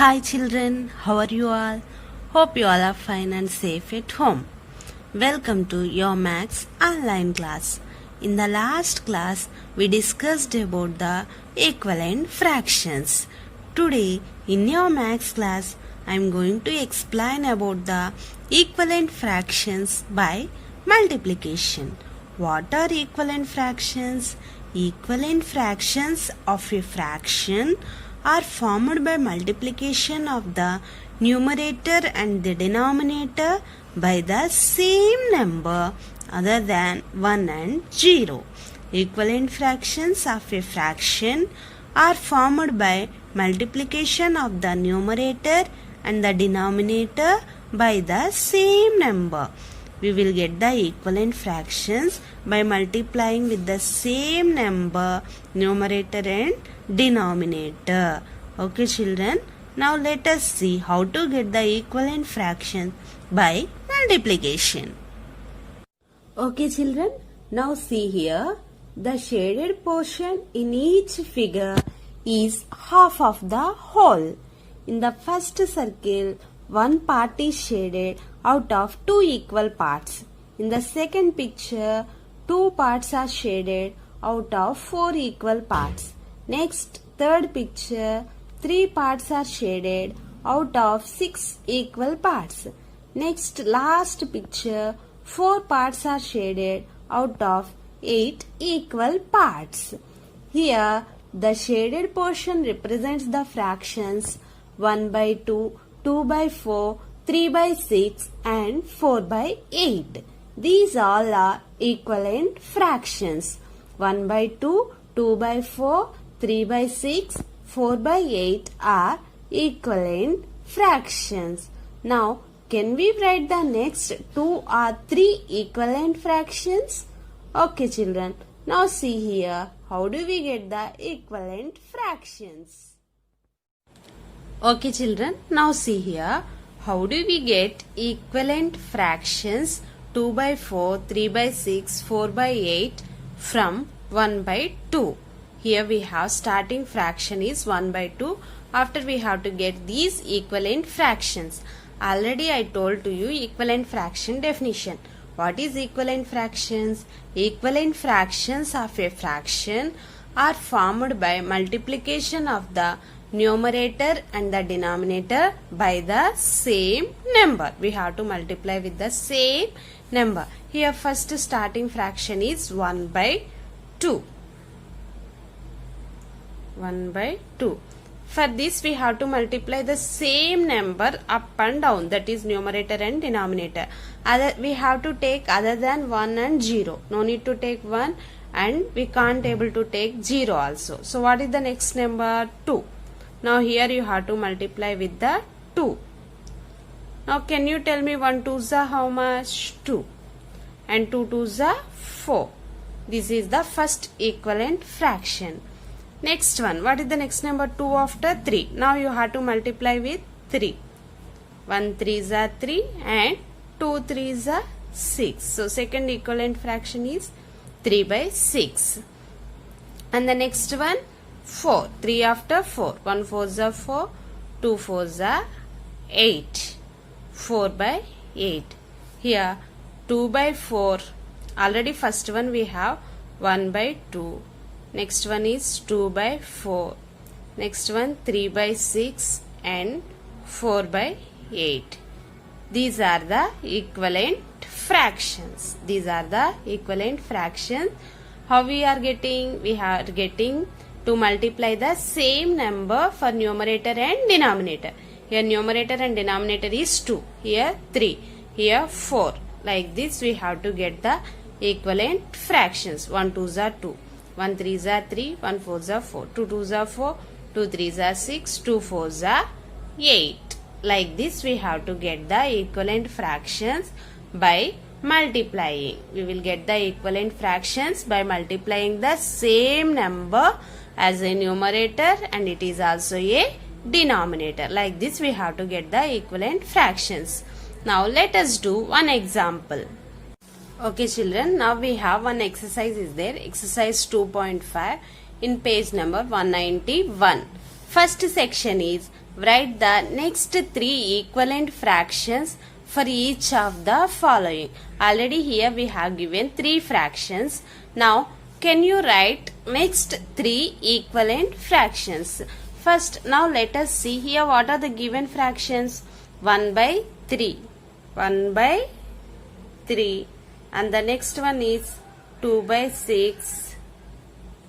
Hi children, how are you all? Hope you all are fine and safe at home. Welcome to your Maths online class. In the last class, we discussed about the equivalent fractions. Today, in your Maths class, I am going to explain about the equivalent fractions by multiplication. What are equivalent fractions? Equivalent fractions of a fraction are formed by multiplication of the numerator and the denominator by the same number other than 1 and 0. Equivalent fractions of a fraction are formed by multiplication of the numerator and the denominator by the same number. We will get the equivalent fractions by multiplying with the same number, numerator and denominator. Okay children, now let us see how to get the equivalent fraction by multiplication. Okay children, now see here, the shaded portion in each figure is half of the whole. In the first circle, one part is shaded out of two equal parts. In the second picture, two parts are shaded out of four equal parts. Next, third picture, three parts are shaded out of six equal parts. Next, last picture, four parts are shaded out of eight equal parts. Here, the shaded portion represents the fractions 1 by 2, 2 by 4, 3 by 6 and 4 by 8. These all are equivalent fractions. 1 by 2, 2 by 4, 3 by 6, 4 by 8 are equivalent fractions. Now, can we write the next 2 or 3 equivalent fractions? Okay children, now see here, how do we get the equivalent fractions? Okay children, now see here, how do we get equivalent fractions 2 by 4, 3 by 6, 4 by 8 from 1 by 2. Here we have starting fraction is 1 by 2. After we have to get these equivalent fractions. Already I told to you equivalent fraction definition. What is equivalent fractions? Equivalent fractions of a fraction are formed by multiplication of the numerator and the denominator by the same number. We have to multiply with the same number. Here first starting fraction is 1 by 2. 1 by 2. For this we have to multiply the same number up and down, that is numerator and denominator. We have to take other than 1 and 0. No need to take 1 and we can't able to take 0 also. So what is the next number? 2. Now here you have to multiply with the 2. Now can you tell me 1 2s are how much? 2. And 2 2s are 4. This is the first equivalent fraction. Next one, what is the next number? 2 after 3. Now you have to multiply with 3. 1 3s are 3 and 2 3s are 6. So second equivalent fraction is 3 by 6. And the next one, 4. 3 after 4. 1 4s are 4. 2 4s are 8. 4 by 8. Here 2 by 4. Already first one we have 1 by 2. Next one is 2 by 4. Next one 3 by 6 and 4 by 8. These are the equivalent fractions. These are the equivalent fractions. How we are getting? We are getting to multiply the same number for numerator and denominator. Here numerator and denominator is 2. Here 3. Here 4. Like this we have to get the equivalent fractions. 1 2s are 2. 1 3s are 3, 1 4s are 4, 2 2s are 4, 2 3s are 6, 2 4s are 8. Like this we have to get the equivalent fractions by multiplying. We will get the equivalent fractions by multiplying the same number as a numerator and it is also a denominator. Like this we have to get the equivalent fractions. Now let us do one example. Okay children, now we have one exercise is there, exercise 2.5 in page number 191. First section is Write the next three equivalent fractions for each of the following. Already here we have given three fractions. Now can you write next three equivalent fractions? First, now let us see here what are the given fractions. 1 by 3. 1 by 3. And the next one is 2 by 6.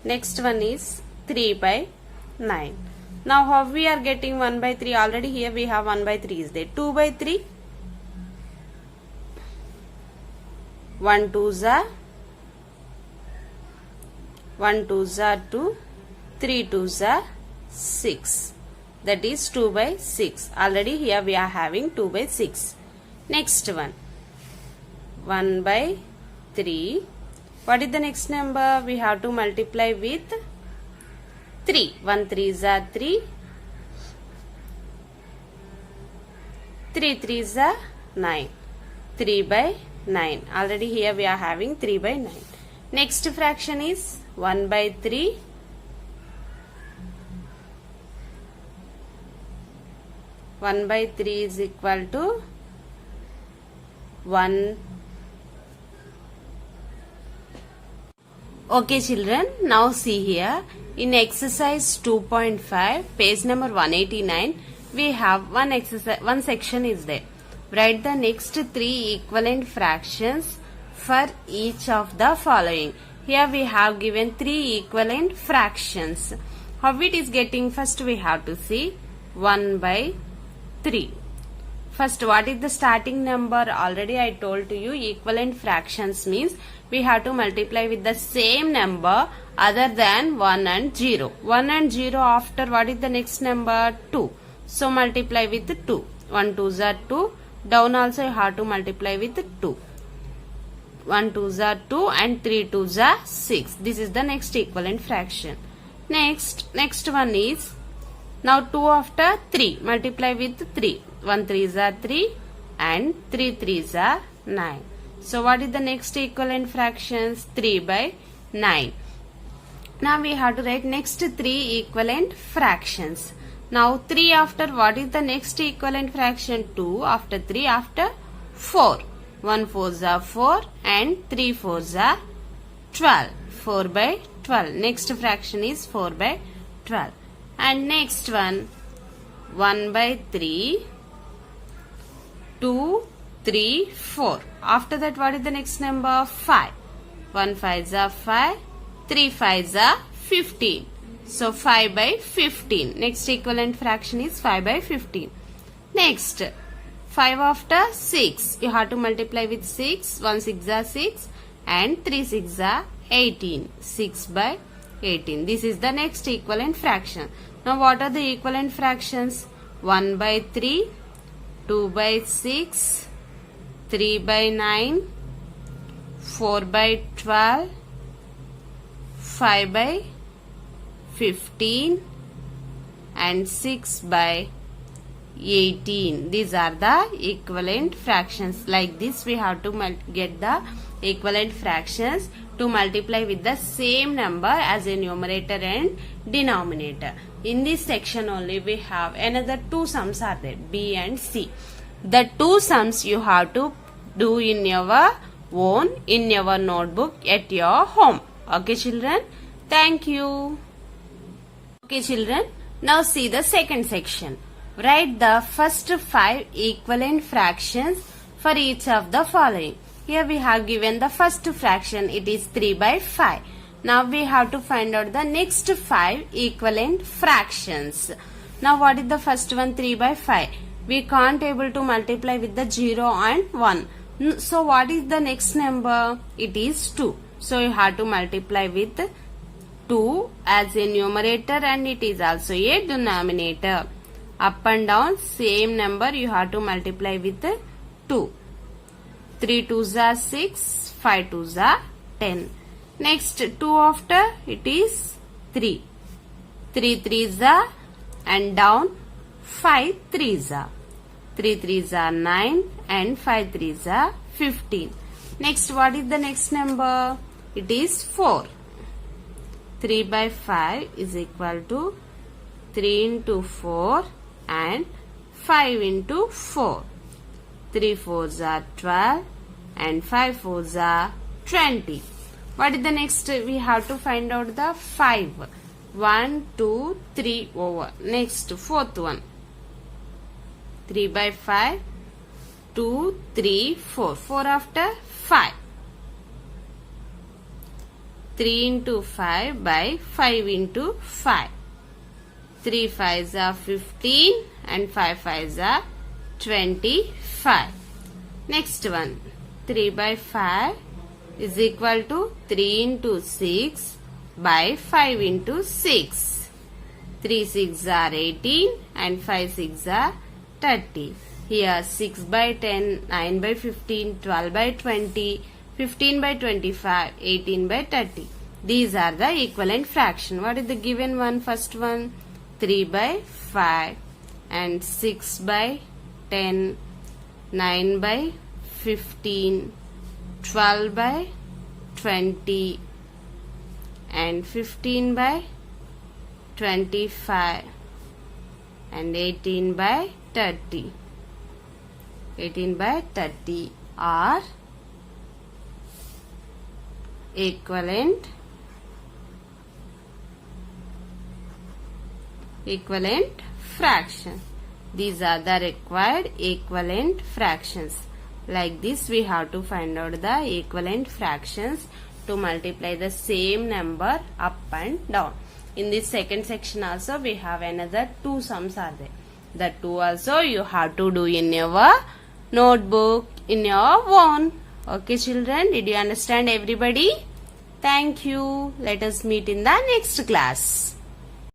Next one is 3 by 9. Now how we are getting 1 by 3? Already here we have 1 by 3 is there. 2 by 3. 1 2s are 1 2s are 2. 3 2s are 6. That is 2 by 6. Already here we are having 2 by 6. Next one. 1 by 3. What is the next number? We have to multiply with 3. 1 3s are 3. 3 3s are 9. 3 by 9. Already here we are having 3 by 9. Next fraction is 1 by 3. 1 by 3 is equal to 1. Okay children, now see here in exercise 2.5 page number 189 we have one section is there. Write the next three equivalent fractions for each of the following. Here we have given three equivalent fractions. How it is getting? First we have to see 1 by 3. First, what is the starting number? Already I told to you equivalent fractions means we have to multiply with the same number other than 1 and 0. 1 and 0 after what is the next number? 2. So multiply with 2. 1 2s are 2. Down also you have to multiply with 2. 1 2s are 2 and 3 2s are 6. This is the next equivalent fraction. Next one is now 2 after 3. Multiply with 3. 1 3s are 3 and 3 3s are 9. So what is the next equivalent fractions? 3 by 9. Now we have to write next three equivalent fractions. Now 3 after what is the next equivalent fraction? 2 after 3 after 4. 1 4s are 4 and 3 4s are 12. 4 by 12. Next fraction is 4 by 12. And next one 1 by 3. 2, 3, 4. After that, what is the next number? 5. 1 5s are 5. 3 5s are 15. So 5 by 15. Next equivalent fraction is 5 by 15. Next, 5 after 6. You have to multiply with 6. 1 6 are 6 and 3 6 are 18. 6 by 18. This is the next equivalent fraction. Now what are the equivalent fractions? 1 by 3. 2 by 6, 3 by 9, 4 by 12, 5 by 15 and 6 by 18. These are the equivalent fractions. Like this we have to get the equivalent fractions to multiply with the same number as a numerator and denominator. In this section only we have another two sums are there, B and C. The two sums you have to do in your own, in your notebook at your home. Okay children, thank you. Okay children, now see the second section. Write the first 5 equivalent fractions for each of the following. Here we have given the first fraction, it is 3 by 5. Now we have to find out the next 5 equivalent fractions. Now what is the first one? 3 by 5. We can't able to multiply with the 0 and 1. So what is the next number? It is 2. So you have to multiply with 2 as a numerator and it is also a denominator. Up and down same number you have to multiply with 2. 3 2s are 6, 5 2s are 10. Next 2 after it is 3. 3 3s are and down 5 3s are. 3 3s are 9 and 5 3s are 15. Next what is the next number? It is 4. 3 by 5 is equal to 3 into 4 and 5 into 4. 3 fours are 12 and 5 fours are 20. What is the next? We have to find out the 5. 1, 2, 3 over. Next, fourth one. 3 by 5. 2, 3, 4. 4 after 5. 3 into 5 by 5 into 5. 3 5s are 15 and 5 5s are 25. Next one. 3 by 5 is equal to 3 into 6 by 5 into 6. 3 6 are 18 and 5 6 are 30. Here 6 by 10, 9 by 15, 12 by 20, 15 by 25, 18 by 30. These are the equivalent fraction. What is the given one? First one 3 by 5 and 6 by 10, 9 by 15, 12 by 20 and 15 by 25 and 18 by 30. 18 by 30 are equivalent fraction. These are the required equivalent fractions. Like this, we have to find out the equivalent fractions to multiply the same number up and down. In this second section also, we have another 2 sums are there. The 2 also you have to do in your notebook, in your own. Okay children, did you understand everybody? Thank you. Let us meet in the next class.